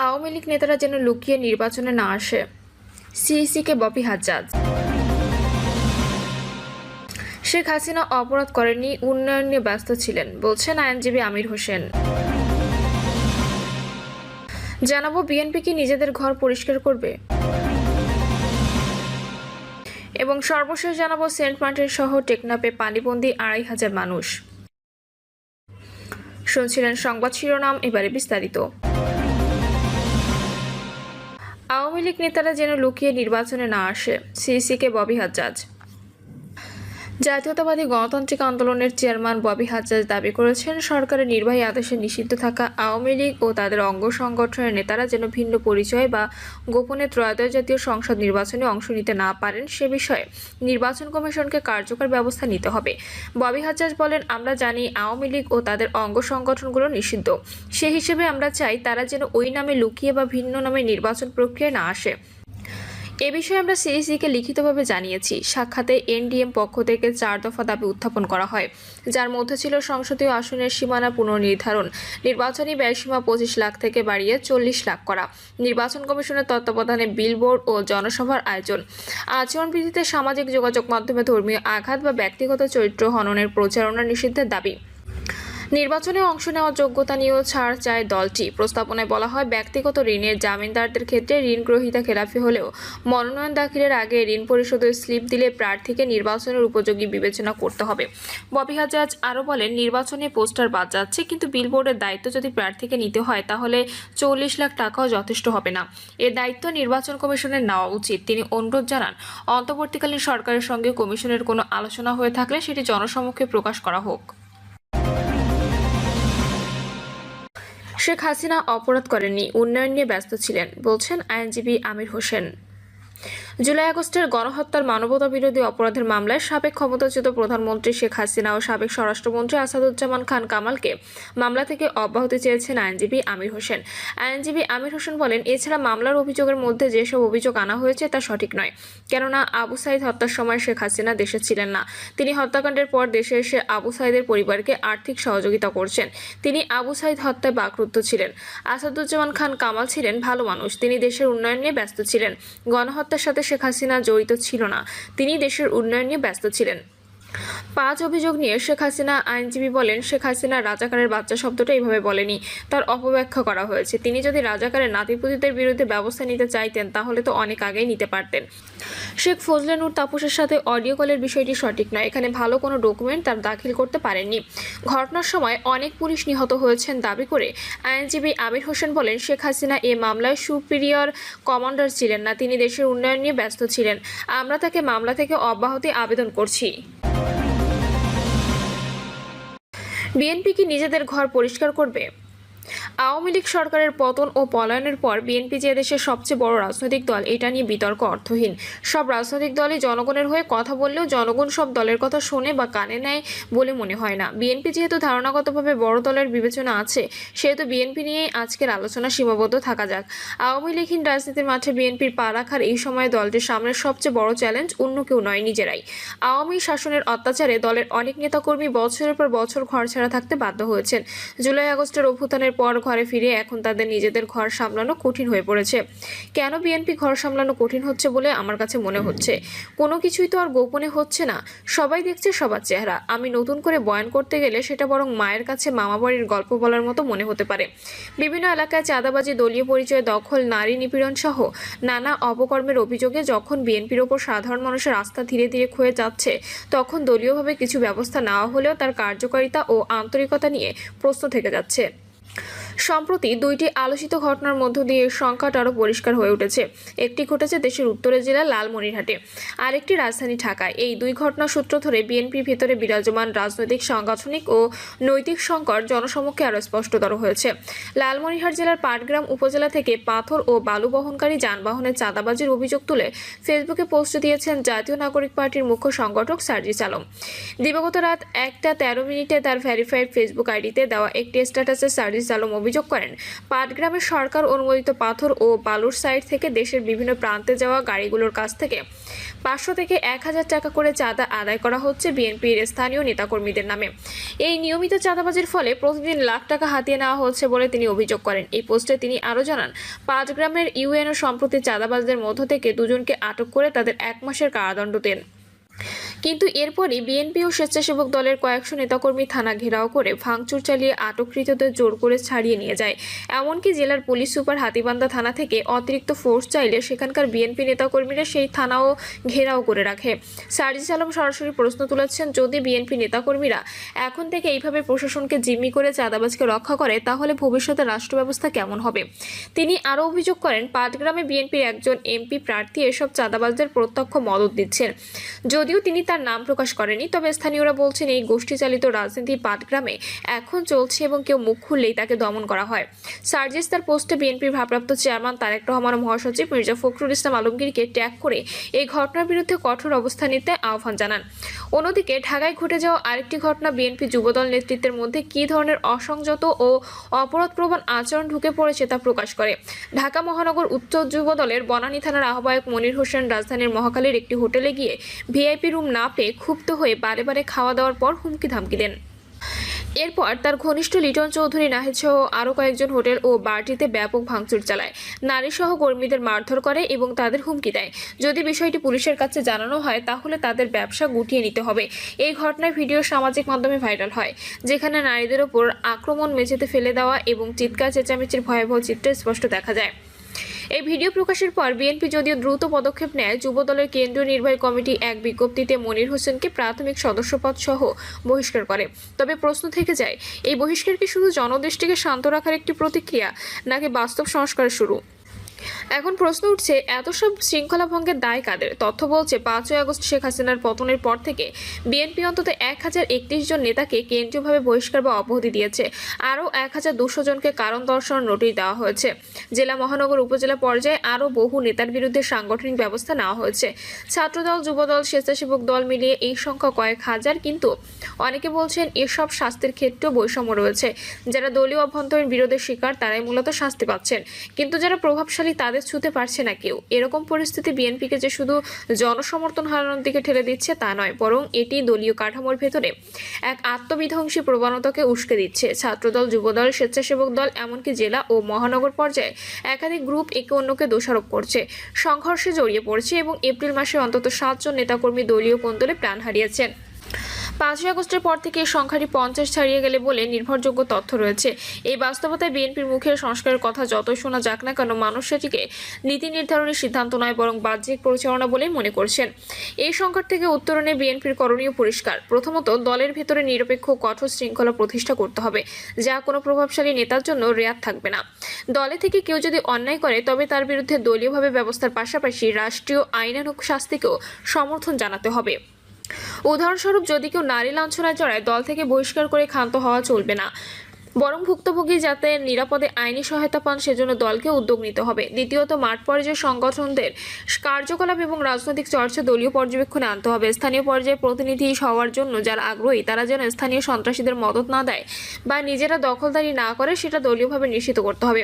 আওয়ামী লীগ নেতারা যেন লুকিয়ে নির্বাচনে না আসে, সিইসিকে ববি হাজ্জাজ। শেখ হাসিনা অপরাধ করেননি, উন্নয়ন নিয়ে ব্যস্ত ছিলেন, বলছেন আইনজীবী আমির হোসেন। জানাবো বিএনপি কি নিজেদের ঘর পরিষ্কার করবে, এবং সর্বশেষ জানাবো সেন্ট মার্টিন সহ টেকনাফে পানিবন্দী ২৫০০ মানুষ। শুনছিলেন সংবাদ শিরোনাম, এবারে বিস্তারিত। আওয়ামী লীগ নেতারা যেন লুকিয়ে নির্বাচনে না আসে, সিইসিকে ববি হাজ্জাজ। জাতীয়তাবাদী গণতান্ত্রিক আন্দোলনের চেয়ারম্যান ববি হাজ্জাজ দাবি করেছেন, সরকারের নির্বাহী আদেশে নিষিদ্ধ থাকা আওয়ামী লীগ ও তাদের অঙ্গ সংগঠনের নেতারা যেন ভিন্ন পরিচয় বা গোপনে ত্রয়োদশ জাতীয় সংসদ নির্বাচনে অংশ নিতে না পারেন সে বিষয়ে নির্বাচন কমিশনকে কার্যকর ব্যবস্থা নিতে হবে। ববি হাজ্জাজ বলেন, আমরা জানি আওয়ামী লীগ ও তাদের অঙ্গ সংগঠনগুলো নিষিদ্ধ, সে হিসেবে আমরা চাই তারা যেন ওই নামে লুকিয়ে বা ভিন্ন নামে নির্বাচন প্রক্রিয়ায় না আসে। এ বিষয়ে আমরা সিইসিকে লিখিতভাবে জানিয়েছি। সাক্ষাতে এনডিএম পক্ষ থেকে 4 দফা দাবি উত্থাপন করা হয়, যার মধ্যে ছিল সংসদীয় আসনের সীমানা পুনর্নির্ধারণ, নির্বাচনী ব্যয়সীমা 25 লাখ থেকে বাড়িয়ে 40 লাখ করা, নির্বাচন কমিশনের তত্ত্বাবধানে বিলবোর্ড ও জনসভার আয়োজন, আচরণবিধিতে সামাজিক যোগাযোগ মাধ্যমে ধর্মীয় আঘাত বা ব্যক্তিগত চরিত্র হননের প্রচারণা নিষিদ্ধের দাবি। নির্বাচনে অংশ নেওয়ার যোগ্যতা নিয়েও ছাড় চায় দলটি। প্রস্তাবনায় বলা হয়, ব্যক্তিগত ঋণের জামিনদারদের ক্ষেত্রে ঋণ গ্রহীতা খেলাপি হলেও মনোনয়ন দাখিলের আগে ঋণ পরিশোধের স্লিপ দিলে প্রার্থীকে নির্বাচনের উপযোগী বিবেচনা করতে হবে। ববি হাজ্জাজ আরও বলেন, নির্বাচনে পোস্টার বাদ যাচ্ছে, কিন্তু বিলবোর্ডের দায়িত্ব যদি প্রার্থীকে নিতে হয় তাহলে 40 লাখ টাকাও যথেষ্ট হবে না। এর দায়িত্ব নির্বাচন কমিশনের নেওয়া উচিত। তিনি অনুরোধ জানান, অন্তর্বর্তীকালীন সরকারের সঙ্গে কমিশনের কোনো আলোচনা হয়ে থাকলে সেটি জনসমক্ষে প্রকাশ করা হোক। শেখ হাসিনা অপরাধ করেননি, উন্নয়ন নিয়ে ব্যস্ত ছিলেন, বলছেন আইনজীবী আমির হোসেন। জুলাই আগস্টের গণহত্যার মানবতাবিরোধী অপরাধের মামলায় সাবেক ক্ষমতাচ্যুত প্রধানমন্ত্রী শেখ হাসিনা ও সাবেক স্বরাষ্ট্রমন্ত্রী আসাদুজ্জামান খান কামালকে মামলা থেকে অব্যাহতি চেয়েছেন আইনজীবী আমির হোসেন। আইনজীবী আমির হোসেন বলেন, এছাড়া মামলার অভিযোগের মধ্যে যেসব অভিযোগ আনা হয়েছে তা সঠিক নয়, কেননা আবু সাইদ হত্যার সময় শেখ হাসিনা দেশে ছিলেন না। তিনি হত্যাকাণ্ডের পর দেশে এসে আবু সাইদের পরিবারকে আর্থিক সহযোগিতা করছেন। তিনি আবু সাইদ হত্যায় বাকরুদ্ধ ছিলেন। আসাদুজ্জামান খান কামাল ছিলেন ভালো মানুষ, তিনি দেশের উন্নয়ন নিয়ে ব্যস্ত ছিলেন। গণহত্যার সাথে শেখ হাসিনা জড়িত ছিল না, তিনি দেশের উন্নয়ন নিয়ে ব্যস্ত ছিলেন। 5 অভিযোগ নিয়ে শেখ হাসিনা। আইনজীবী বলেন, শেখ হাসিনা রাজাকারের বাচ্চা শব্দটা এইভাবে বলেনি, তার অপব্যাখ্যা করা হয়েছে। তিনি যদি রাজাকারের নাতিপুতিদের বিরুদ্ধে ব্যবস্থা নিতে চাইতেন তাহলে তো অনেক আগেই নিতে পারতেন। শেখ ফজলে নূর তাপসের সাথে অডিও কলের বিষয়টি সঠিক নয়, এখানে ভালো কোনো ডকুমেন্ট তার দাখিল করতে পারেননি। ঘটনার সময় অনেক পুলিশ নিহত হয়েছেন দাবি করে আইনজীবী আমির হোসেন বলেন, শেখ হাসিনা এ মামলায় সুপিরিয়র কমান্ডার ছিলেন না, তিনি দেশের উন্নয়ন নিয়ে ব্যস্ত ছিলেন। আমরা তাকে মামলা থেকে অব্যাহতি আবেদন করছি। বিএনপি কি নিজেদের ঘর পরিষ্কার করবে? আওয়ামী লীগ সরকারের পতন ও পলায়নের পর বিএনপি যে দেশের সবচেয়ে বড় রাজনৈতিক দল, এটা নিয়ে বিতর্ক অর্থহীন। সব রাজনৈতিক দলই জনগণের হয়ে কথা বললেও জনগণ সব দলের কথা শোনে বা কানে নেয় বলে মনে হয় না। বিএনপি যেহেতু ধারণাগতভাবে বড় দলের বিবেচনা আছে, সেহেতু বিএনপি নিয়েই আজকের আলোচনা সীমাবদ্ধ থাকা যাক। আওয়ামী লীগহীন রাজনীতির মাঠে বিএনপির পা রাখার এই সময়ে দলটির সামনের সবচেয়ে বড় চ্যালেঞ্জ অন্য কেউ নয়, নিজেরাই। আওয়ামী শাসনের অত্যাচারে দলের অনেক নেতাকর্মী বছরের পর বছর ঘর ছাড়া থাকতে বাধ্য হয়েছেন। জুলাই আগস্টের অভ্যুত্থানের পর ঘরে ফিরে এখন তাদের নিজেদের ঘর সামলানো কঠিন হয়ে পড়েছে। কেন বিএনপি ঘর সামলানো কঠিন হচ্ছে বলে আমার কাছে মনে হচ্ছে, কোনো কিছুই তো আর গোপনে হচ্ছে না, সবাই দেখছে সবার চেহারা। আমি নতুন করে বয়ান করতে গেলে সেটা বরং মায়ের কাছে মামাবাড়ির গল্প বলার মতো মনে হতে পারে। বিভিন্ন এলাকায় চাঁদাবাজি, দলীয় পরিচয় দখল, নারী নিপীড়ন সহ নানা অপকর্মের অভিযোগে যখন বিএনপির ওপর সাধারণ মানুষের আস্থা ধীরে ধীরে ক্ষয়ে যাচ্ছে, তখন দলীয়ভাবে কিছু ব্যবস্থা নেওয়া হলেও তার কার্যকারিতা ও আন্তরিকতা নিয়ে প্রশ্ন থেকে যাচ্ছে। সম্প্রতি 2টি আলোচিত ঘটনার মধ্য দিয়ে সংখ্যাটা আরও পরিষ্কার হয়ে উঠেছে। একটি ঘটেছে দেশের উত্তরের জেলা লালমনিরহাটে, আরেকটি রাজধানী ঢাকায়। এই 2 ঘটনার সূত্র ধরে বিএনপির ভেতরে বিরাজমান রাজনৈতিক, সাংগঠনিক ও নৈতিক সংকট জনসমক্ষে আরও স্পষ্টতর হয়েছে। লালমনিরহাট জেলার পাটগ্রাম উপজেলা থেকে পাথর ও বালু বহনকারী যানবাহনের চাঁদাবাজির অভিযোগ তুলে ফেসবুকে পোস্ট দিয়েছেন জাতীয় নাগরিক পার্টির মুখ্য সংগঠক সার্জিস আলম। দিবাগত রাত 1টা 13 মিনিটে তার ভেরিফাইড ফেসবুক আইডিতে দেওয়া একটি স্ট্যাটাসে সার্জিস আলম অভিযোগ করেন, পাটগ্রামের সরকার অনুমোদিত পাথর ও বালুর সাইট থেকে দেশের বিভিন্ন প্রান্তে যাওয়া গাড়িগুলোর কাছ থেকে 500 থেকে 1000 টাকা করে চাঁদা আদায় করা হচ্ছে বিএনপির স্থানীয় নেতাকর্মীদের নামে। এই নিয়মিত চাঁদাবাজির ফলে প্রতিদিন লাখ টাকা হাতিয়ে নেওয়া হচ্ছে বলে তিনি অভিযোগ করেন। এই পোস্টে তিনি আরও জানান, পাটগ্রামের ইউএনও সম্প্রতি চাঁদাবাজদের মধ্য থেকে 2 জনকে আটক করে তাদের 1 মাসের কারাদণ্ড দেন। কিন্তু এরপরই বিএনপি ও স্বেচ্ছাসেবক দলের কয়েকশো নেতাকর্মী থানা ঘেরাও করে ভাঙচুর চালিয়ে আটককৃতদের জোর করে ছাড়িয়ে নিয়ে যায়। এমনকি জেলার পুলিশ সুপার হাতীবান্ধা থানা থেকে অতিরিক্ত ফোর্স চাইলে সেখানকার বিএনপি নেতাকর্মীরা সেই থানাও ঘেরাও করে রাখে। সার্জিস আলম সরাসরি প্রশ্ন তুলেছেন, যদি বিএনপি নেতাকর্মীরা এখন থেকে এইভাবে প্রশাসনকে জিম্মি করে চাঁদাবাজকে রক্ষা করে, তাহলে ভবিষ্যতে রাষ্ট্র ব্যবস্থা কেমন হবে? তিনি আরও অভিযোগ করেন, পাটগ্রামে বিএনপির একজন এমপি প্রার্থী এসব চাঁদাবাজদের প্রত্যক্ষ মদত দিচ্ছেন। যদিও তিনি তার নাম প্রকাশ করেনি, তবে স্থানীয়রা বলছেন এই গোষ্ঠী চালিত রাজনীতি পাটগ্রামে এখন চলছে এবং কেউ মুখ খুললেই তাকে দমন করা হয়। সার্জিস তার পোস্টে বিএনপির ভারপ্রাপ্ত চেয়ারম্যান তারেক রহমান ও মহাসচিব মির্জা ফখরুল ইসলাম আলমগীরকে ট্যাগ করে এই ঘটনার বিরুদ্ধে কঠোর অবস্থান নিতে আহ্বান জানান। অন্যদিকে ঢাকায় ঘটে যাওয়া আরেকটি ঘটনা বিএনপি যুবদল নেতৃত্বের মধ্যে কী ধরনের অসংযত ও অপরাধপ্রবণ আচরণ ঢুকে পড়েছে তা প্রকাশ করে। ঢাকা মহানগর উত্তর যুবদলের বনানী থানার আহ্বায়ক মনির হোসেন রাজধানীর মহাখালীর একটি হোটেলে গিয়ে ভিআইপি রুম না পেয়ে ক্ষুব্ধ হয়ে বারে বারে খাওয়া দাওয়ার পর হুমকি ধামকি দেন। এরপর তার ঘনিষ্ঠ লিটন চৌধুরী নাহিদ সহ আরও কয়েকজন হোটেল ও বারটিতে ব্যাপক ভাঙচুর চালায়, নারীসহ কর্মীদের মারধর করে এবং তাদের হুমকি দেয়। যদি বিষয়টি পুলিশের কাছে জানানো হয় তাহলে তাদের ব্যবসা গুটিয়ে নিতে হবে। এই ঘটনার ভিডিও সামাজিক মাধ্যমে ভাইরাল হয়, যেখানে নারীদের ওপর আক্রমণ, মেঝেতে ফেলে দেওয়া এবং চিৎকার চেঁচামেচির ভয়াবহ চিত্র স্পষ্ট দেখা যায়। এই ভিডিও প্রকাশের পর বিএনপি যদিও দ্রুত পদক্ষেপ নেয়, যুবদলের কেন্দ্রীয় নির্বাহী কমিটি এক বিজ্ঞপ্তিতে মনির হোসেনকে প্রাথমিক সদস্যপদ সহ বহিষ্কার করে। তবে প্রশ্ন থেকে যায়, এই বহিষ্কার কি শুধু জনদৃষ্টিকে শান্ত রাখার একটি প্রতিক্রিয়া, নাকি বাস্তব সংস্কারের শুরু? এখন প্রশ্ন উঠছে, এত সব শৃঙ্খলা ভঙ্গের দায় কাদের? তথ্য বলছে, 5ই আগস্ট শেখ হাসিনার পতনের পর থেকে বিএনপি অন্তত 1031 জন নেতাকে কেন্দ্রীয়ভাবে বহিষ্কার বা অব্যাহতি দিয়েছে। আরও 1200 জনকে কারণ দর্শানোর নোটিশ দেওয়া হয়েছে। জেলা, মহানগর, উপজেলা পর্যায়ে আরও বহু নেতার বিরুদ্ধে সাংগঠনিক ব্যবস্থা নেওয়া হয়েছে। ছাত্রদল, যুবদল, স্বেচ্ছাসেবক দল মিলিয়ে এই সংখ্যা কয়েক হাজার। কিন্তু অনেকে বলছেন, এসব শাস্তির ক্ষেত্রেও বৈষম্য রয়েছে। যারা দলীয় অভ্যন্তরীণ বিরোধের শিকার তারাই মূলত শাস্তি পাচ্ছেন, কিন্তু যারা প্রভাবশালী তাদের ছুঁতে পারছে না কেউ। এরকম পরিস্থিতি বিএনপিকে যে শুধু জনসমর্থন হারানোর দিকে ঠেলে দিচ্ছে তা নয়, বরং এটি দলীয় কাঠামোর ভেতরে এক আত্মবিধ্বংসী প্রবণতাকে উস্কে দিচ্ছে। ছাত্রদল, যুবদল, স্বেচ্ছাসেবক দল, এমনকি জেলা ও মহানগর পর্যায়ে একাধিক গ্রুপ একে অন্যকে দোষারোপ করছে, সংঘর্ষে জড়িয়ে পড়ছে এবং এপ্রিল মাসে অন্তত 7 জন নেতাকর্মী দলীয় কোন্দলে প্রাণ হারিয়েছেন। 5ই আগস্টের পর থেকে এই সংখ্যাটি 50 ছাড়িয়ে গেলে বলে নির্ভরযোগ্য তথ্য রয়েছে। এই বাস্তবতায় বিএনপির মুখের সংস্কারের কথা যতই শোনা যাক না কেন, মানুষ সেটিকে নীতি নির্ধারণের সিদ্ধান্ত নয়, বরং বাহ্যিক পরিচালনা বলেই মনে করছেন। এই সংকট থেকে উত্তরণে বিএনপির করণীয় পরিষ্কার। প্রথমত, দলের ভেতরে নিরপেক্ষ কঠোর শৃঙ্খলা প্রতিষ্ঠা করতে হবে, যা কোনো প্রভাবশালী নেতার জন্য রেয়াত থাকবে না। দলে থেকে কেউ যদি অন্যায় করে, তবে তার বিরুদ্ধে দলীয়ভাবে ব্যবস্থার পাশাপাশি রাষ্ট্রীয় আইনানুগ শাস্তিকেও সমর্থন জানাতে হবে। উদাহরণস্বরূপ, যদি কেউ নারী লাঞ্ছনায় জড়ায়, দল থেকে বহিষ্কার করে ক্ষান্ত হওয়া চলবে না, বরং ভুক্তভোগী যাতে নিরাপদে আইনি সহায়তা পান সেজন্য দলকে উদ্যোগ নিতে হবে। দ্বিতীয়ত, মাঠ পর্যায়ে সংগঠনদের কার্যকলাপ এবং রাজনৈতিক চর্চা দলীয় পর্যবেক্ষণে আনতে হবে। স্থানীয় পর্যায়ে প্রতিনিধি হওয়ার জন্য যারা আগ্রহী, তারা যেন স্থানীয় সন্ত্রাসীদের মদত না দেয় বা নিজেরা দখলদারি না করে, সেটা দলীয়ভাবে নিশ্চিত করতে হবে।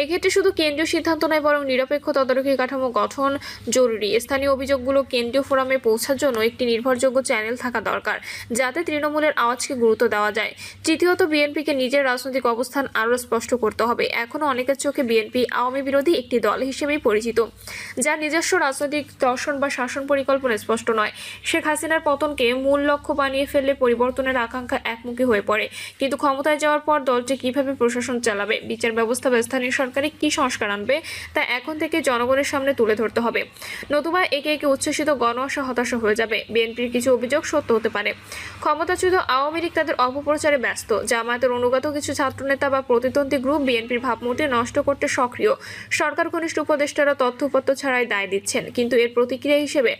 এক্ষেত্রে শুধু কেন্দ্রীয় সিদ্ধান্ত নয়, বরং নিরপেক্ষ তদারকি কাঠামো গঠন জরুরি। স্থানীয় অভিযোগগুলো কেন্দ্রীয় ফোরামে পৌঁছার জন্য একটি নির্ভরযোগ্য চ্যানেল থাকা দরকার, যাতে তৃণমূলের আওয়াজকে গুরুত্ব দেওয়া যায়। তৃতীয়ত, বিএনপিকে নিজের রাজনৈতিক অবস্থান আরও স্পষ্ট করতে হবে। এখনও অনেকের চোখে বিএনপি আওয়ামী বিরোধী একটি দল হিসেবেই পরিচিত, যার নিজস্ব রাজনৈতিক দর্শন বা শাসন পরিকল্পনা স্পষ্ট নয়। শেখ হাসিনার পতনকে মূল লক্ষ্য বানিয়ে ফেললে পরিবর্তনের আকাঙ্ক্ষা একমুখী হয়ে পড়ে, কিন্তু ক্ষমতায় যাওয়ার পর দলটি কিভাবে প্রশাসন চালাবে, বিচার ব্যবস্থা বা স্থানীয় সরকারে কী সংস্কার আনবে, তা এখন থেকে জনগণের সামনে তুলে ধরতে হবে। নতুবা একে একে উচ্ছ্বসিত গণ আশা হতাশা হয়ে যাবে। বিএনপির কিছু অভিযোগ সত্য হতে পারে। ক্ষমতাচ্যুত আওয়ামী লীগ তাদের অপপ্রচারে ব্যস্ত। জামায়াতের অনুগত কিছু ছাত্রনেতা বা প্রতিদ্বন্দ্বী গ্রুপ বিএনপির ভাবমূর্তি নষ্ট করতে সক্রিয়। সরকার ঘনিষ্ঠ উপদেষ্টারা তথ্য উপাত্ত ছাড়াই দায় দিচ্ছেন, কিন্তু এর প্রতিক্রিয়া হিসেবে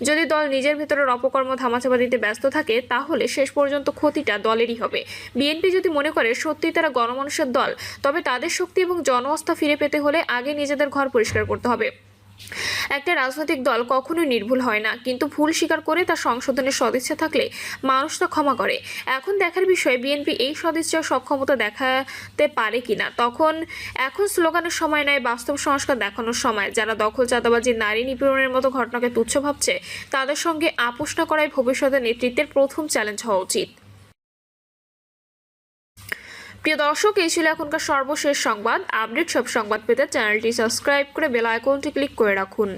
যদি দল নিজের ভেতরের অপকর্ম ধামাচাপা দিতে ব্যস্ত থাকে, তাহলে শেষ পর্যন্ত ক্ষতিটা দলেরই হবে। বিএনপি যদি মনে করে সত্যিই তারা গণমানুষের দল, তবে তাদের শক্তি এবং জনআস্থা ফিরে পেতে হলে আগে নিজেদের ঘর পরিষ্কার করতে হবে। একটা রাজনৈতিক দল কখনোই নির্ভুল হয় না, কিন্তু ভুল স্বীকার করে তা সংশোধনের সদিচ্ছা থাকলে মানুষ তা ক্ষমা করে। এখন দেখার বিষয় বিএনপি এই সদিচ্ছা সক্ষমতা দেখাতে পারে কিনা। এখন স্লোগানের সময় নয়, বাস্তব সংস্কার দেখানোর সময়। যারা দখল, চাঁদাবাজি, নারী নিপীড়নের মতো ঘটনাকে তুচ্ছ ভাবছে, তাদের সঙ্গে আপোষ না করাই ভবিষ্যতের নেতৃত্বের প্রথম চ্যালেঞ্জ হওয়া উচিত। প্রিয় দর্শক, এই ছিল এখনকার সর্বশেষ সংবাদ। আপডেট সব সংবাদ পেতে চ্যানেলটি সাবস্ক্রাইব করে বেল আইকনটি ক্লিক করে রাখুন।